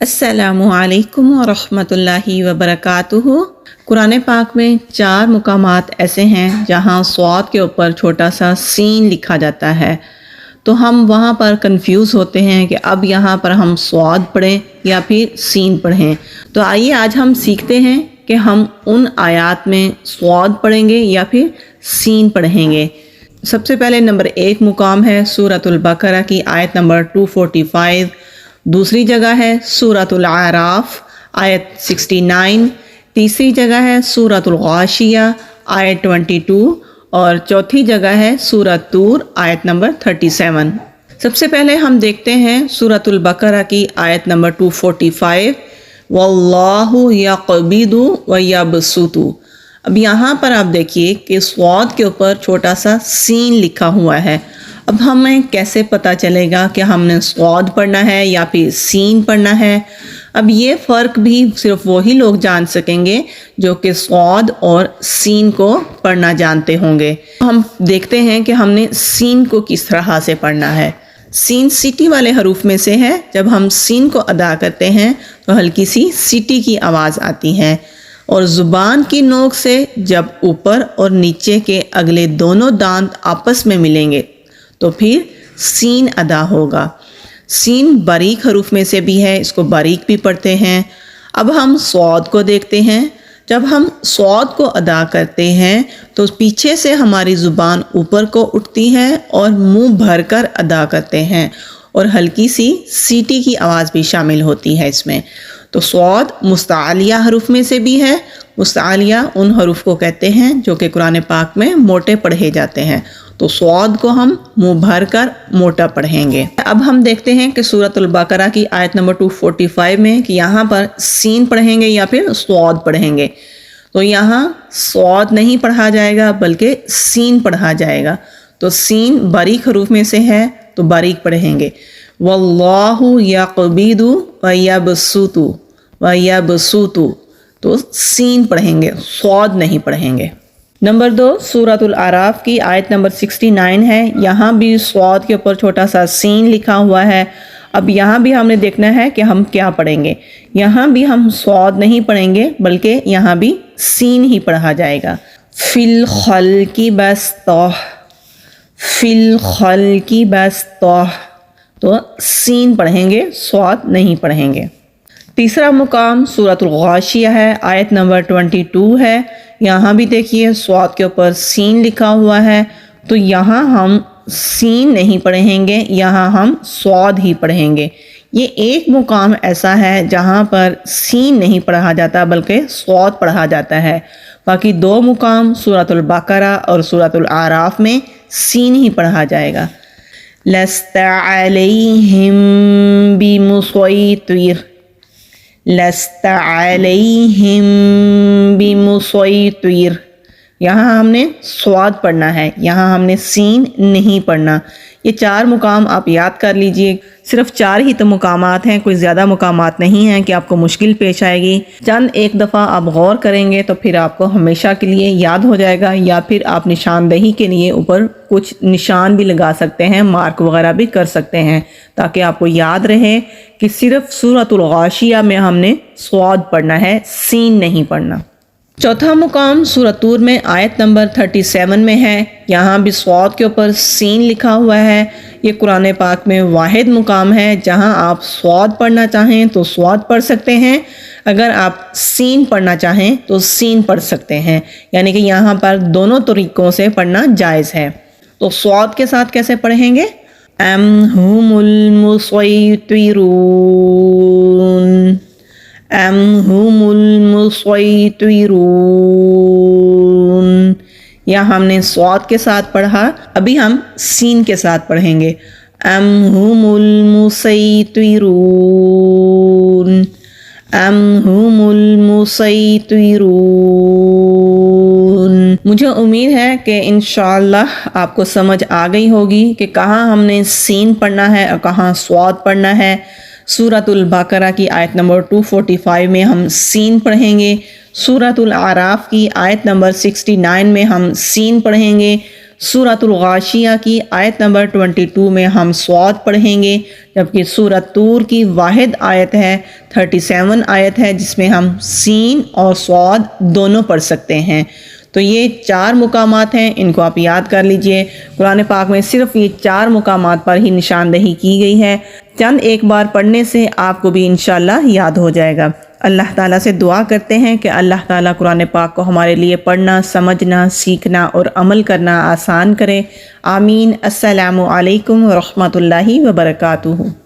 السلام علیکم ورحمۃ اللہ وبرکاتہ۔ قرآن پاک میں 4 مقامات ایسے ہیں جہاں صاد کے اوپر چھوٹا سا سین لکھا جاتا ہے، تو ہم وہاں پر کنفیوز ہوتے ہیں کہ اب یہاں پر ہم صاد پڑھیں یا پھر سین پڑھیں۔ تو آئیے آج ہم سیکھتے ہیں کہ ہم ان آیات میں صاد پڑھیں گے یا پھر سین پڑھیں گے۔ سب سے پہلے نمبر 1 مقام ہے سورۃ البقرہ کی آیت نمبر 245، دوسری جگہ ہے سورۃ الاعراف آیت 69، تیسری جگہ ہے سورۃ الغاشیہ آیت 22، اور چوتھی جگہ ہے سورۃ طور آیت نمبر 37۔ سب سے پہلے ہم دیکھتے ہیں سورۃ البقرہ کی آیت نمبر 245، واللہ یقبض ویبسط۔ اب یہاں پر آپ دیکھیے کہ صاد کے اوپر چھوٹا سا سین لکھا ہوا ہے۔ اب ہمیں کیسے پتہ چلے گا کہ ہم نے صاد پڑھنا ہے یا پھر سین پڑھنا ہے؟ اب یہ فرق بھی صرف وہی لوگ جان سکیں گے جو کہ صاد اور سین کو پڑھنا جانتے ہوں گے۔ ہم دیکھتے ہیں کہ ہم نے سین کو کس طرح سے پڑھنا ہے۔ سین سیٹی والے حروف میں سے ہے۔ جب ہم سین کو ادا کرتے ہیں تو ہلکی سی سیٹی کی آواز آتی ہے، اور زبان کی نوک سے جب اوپر اور نیچے کے اگلے دونوں دانت آپس میں ملیں گے تو پھر سین ادا ہوگا۔ سین باریک حروف میں سے بھی ہے، اس کو باریک بھی پڑھتے ہیں۔ اب ہم صاد کو دیکھتے ہیں۔ جب ہم صاد کو ادا کرتے ہیں تو پیچھے سے ہماری زبان اوپر کو اٹھتی ہے اور منہ بھر کر ادا کرتے ہیں، اور ہلکی سی سیٹی کی آواز بھی شامل ہوتی ہے اس میں۔ تو صاد مستعلیہ حروف میں سے بھی ہے۔ مستعلیہ ان حروف کو کہتے ہیں جو کہ قرآن پاک میں موٹے پڑھے جاتے ہیں، تو صاد کو ہم منہ بھر کر موٹا پڑھیں گے۔ اب ہم دیکھتے ہیں کہ سورۃ البقرہ کی آیت نمبر 245 میں کہ یہاں پر سین پڑھیں گے یا پھر صاد پڑھیں گے۔ تو یہاں صاد نہیں پڑھا جائے گا بلکہ سین پڑھا جائے گا۔ تو سین باریک حروف میں سے ہے تو باریک پڑھیں گے۔ واللہ یقبض ویبسط ویبسط، تو سین پڑھیں گے، صاد نہیں پڑھیں گے۔ نمبر 2 سورۃ الاعراف کی آیت نمبر 69 ہے۔ یہاں بھی صاد کے اوپر چھوٹا سا سین لکھا ہوا ہے۔ اب یہاں بھی ہم نے دیکھنا ہے کہ ہم کیا پڑھیں گے۔ یہاں بھی ہم صاد نہیں پڑھیں گے بلکہ یہاں بھی سین ہی پڑھا جائے گا۔ فی الخلق بسطہ، فی الخلق بسطہ، تو سین پڑھیں گے، صاد نہیں پڑھیں گے۔ تیسرا مقام سورۃ الغاشیہ ہے، آیت نمبر 22 ہے۔ یہاں بھی دیکھیے صاد کے اوپر سین لکھا ہوا ہے، تو یہاں ہم سین نہیں پڑھیں گے، یہاں ہم صاد ہی پڑھیں گے۔ یہ ایک مقام ایسا ہے جہاں پر سین نہیں پڑھا جاتا بلکہ صاد پڑھا جاتا ہے۔ باقی 2 مقام سورۃ البقرہ اور سورۃ الاعراف میں سین ہی پڑھا جائے گا۔ لست علیہم بمسیطر، لست علیہم بمسیطر، یہاں ہم نے صاد پڑھنا ہے، یہاں ہم نے سین نہیں پڑھنا۔ یہ 4 مقام آپ یاد کر لیجئے۔ صرف 4 ہی تو مقامات ہیں، کوئی زیادہ مقامات نہیں ہیں کہ آپ کو مشکل پیش آئے گی۔ چند ایک دفعہ آپ غور کریں گے تو پھر آپ کو ہمیشہ کے لیے یاد ہو جائے گا، یا پھر آپ نشاندہی کے لیے اوپر کچھ نشان بھی لگا سکتے ہیں، مارک وغیرہ بھی کر سکتے ہیں، تاکہ آپ کو یاد رہے کہ صرف سورۃ الغاشیہ میں ہم نے صاد پڑھنا ہے، سین نہیں پڑھنا۔ چوتھا مقام سورۃ طور میں آیت نمبر 37 میں ہے۔ یہاں بھی صاد کے اوپر سین لکھا ہوا ہے۔ یہ قرآن پاک میں واحد مقام ہے جہاں آپ صاد پڑھنا چاہیں تو صاد پڑھ سکتے ہیں، اگر آپ سین پڑھنا چاہیں تو سین پڑھ سکتے ہیں، یعنی کہ یہاں پر دونوں طریقوں سے پڑھنا جائز ہے۔ تو صاد کے ساتھ کیسے پڑھیں گے؟ ام ہم المسیطرون، ام ہم المسیطرون، یا ہم نے صاد کے ساتھ پڑھا، ابھی ہم سین کے ساتھ پڑھیں گے۔ ام ہم المسیطرون، ام ہم المسیطرون۔ مجھے امید ہے کہ انشاءاللہ آپ کو سمجھ آ گئی ہوگی کہ کہاں ہم نے سین پڑھنا ہے اور کہاں صاد پڑھنا ہے۔ سورۃ البقرہ کی آیت نمبر 245 میں ہم سین پڑھیں گے، سورۃ الاعراف کی آیت نمبر 69 میں ہم سین پڑھیں گے، سورۃ الغاشیہ کی آیت نمبر 22 میں ہم صاد پڑھیں گے، جبکہ سورۃ طور کی واحد آیت ہے 37 آیت ہے جس میں ہم سین اور صاد دونوں پڑھ سکتے ہیں۔ تو یہ 4 مقامات ہیں، ان کو آپ یاد کر لیجئے۔ قرآن پاک میں صرف یہ 4 مقامات پر ہی نشاندہی کی گئی ہے، چند ایک بار پڑھنے سے آپ کو بھی انشاءاللہ یاد ہو جائے گا۔ اللہ تعالیٰ سے دعا کرتے ہیں کہ اللہ تعالیٰ قرآن پاک کو ہمارے لیے پڑھنا، سمجھنا، سیکھنا اور عمل کرنا آسان کرے۔ آمین۔ السلام علیکم ورحمۃ اللہ وبرکاتہ۔